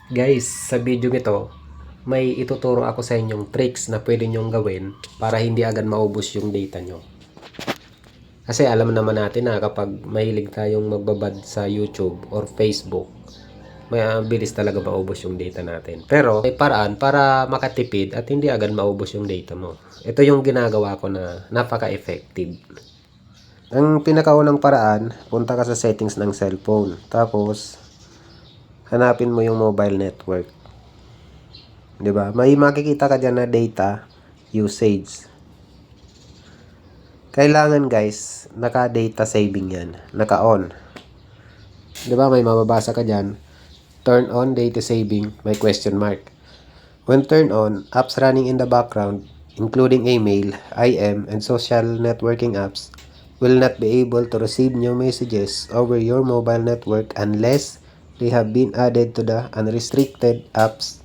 Guys, sa video ito, may ituturo ako sa inyong tricks na pwede nyong gawin para hindi agad maubos yung data nyo. Kasi alam naman natin na kapag mahilig tayong magbabad sa YouTube or Facebook, may bilis talaga maubos yung data natin. Pero may paraan para makatipid at hindi agad maubos yung data mo. Ito yung ginagawa ko na napaka-effective. Ang pinakaunang paraan, punta ka sa settings ng cellphone. Tapos, hanapin mo yung mobile network. 'Di ba? May makikita ka diyan na data usage. Kailangan guys, naka-data saving 'yan, naka-on. 'Di ba? May mababasa ka diyan, turn on data saving, may question mark. When turn on, apps running in the background, including email, IM, and social networking apps, will not be able to receive new messages over your mobile network unless they have been added to the unrestricted apps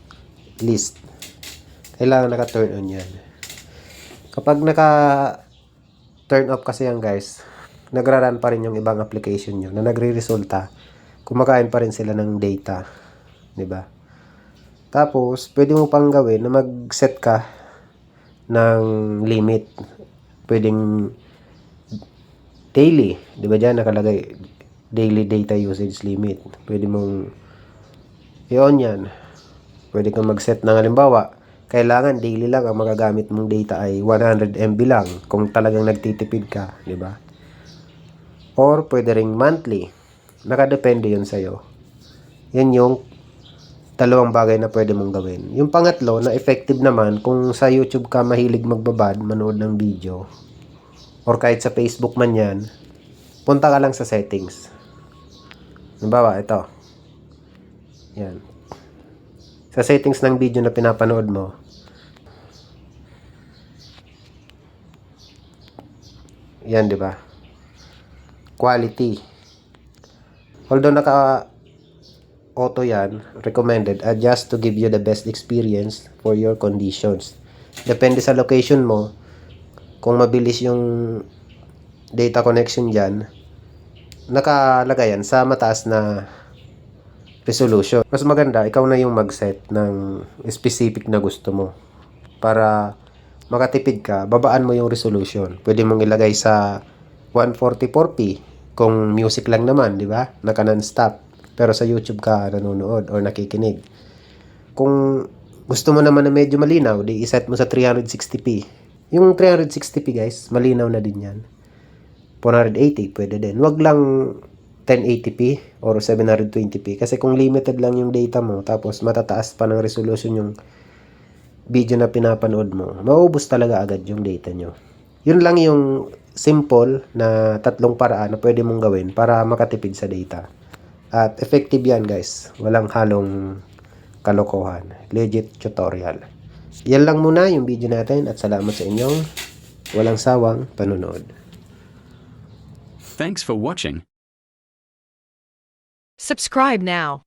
list. Kailangan naka-turn on yan. Kapag naka-turn off kasi yan guys, nagra-run pa rin yung ibang application nyo na nagre-resulta. Kumakain pa rin sila ng data. 'Di ba? Tapos, pwede mo pang gawin na mag-set ka ng limit. Pwedeng daily. 'Di ba dyan nakalagay daily data usage limit. Pwede mong i-on yan. Pwede kang mag-set ng halimbawa, kailangan daily lang ang magagamit mong data ay 100 MB lang kung talagang nagtitipid ka, di ba? Or pwede ring monthly. Nakadepende 'yun sa iyo. Yan yung dalawang bagay na pwede mong gawin. Yung pangatlo na effective naman kung sa YouTube ka mahilig magbabad, manood ng video, or kahit sa Facebook man yan, punta ka lang sa settings. Halimbawa, ito. Yan. Sa settings ng video na pinapanood mo, yan, di ba? Quality. Although naka-auto yan, recommended, adjust to give you the best experience for your conditions. Depende sa location mo, kung mabilis yung data connection dyan, nakalagay yan sa mataas na resolution. Mas maganda, ikaw na yung mag-set ng specific na gusto mo. Para makatipid ka, babaan mo yung resolution. Pwede mong ilagay sa 144p kung music lang naman, di ba? Naka non-stop. Pero sa YouTube ka nanonood or nakikinig. Kung gusto mo naman na medyo malinaw, di iset mo sa 360p. Yung 360p guys, malinaw na din yan. 480 pwede din. Wag lang 1080p or 720p kasi kung limited lang yung data mo tapos matataas pa ng resolution yung video na pinapanood mo, maubos talaga agad yung data nyo. Yun lang yung simple na tatlong paraan na pwede mong gawin para makatipid sa data. At effective yan guys. Walang halong kalokohan. Legit tutorial. Yan lang muna yung video natin at salamat sa inyong walang sawang panonood. Thanks for watching. Subscribe now.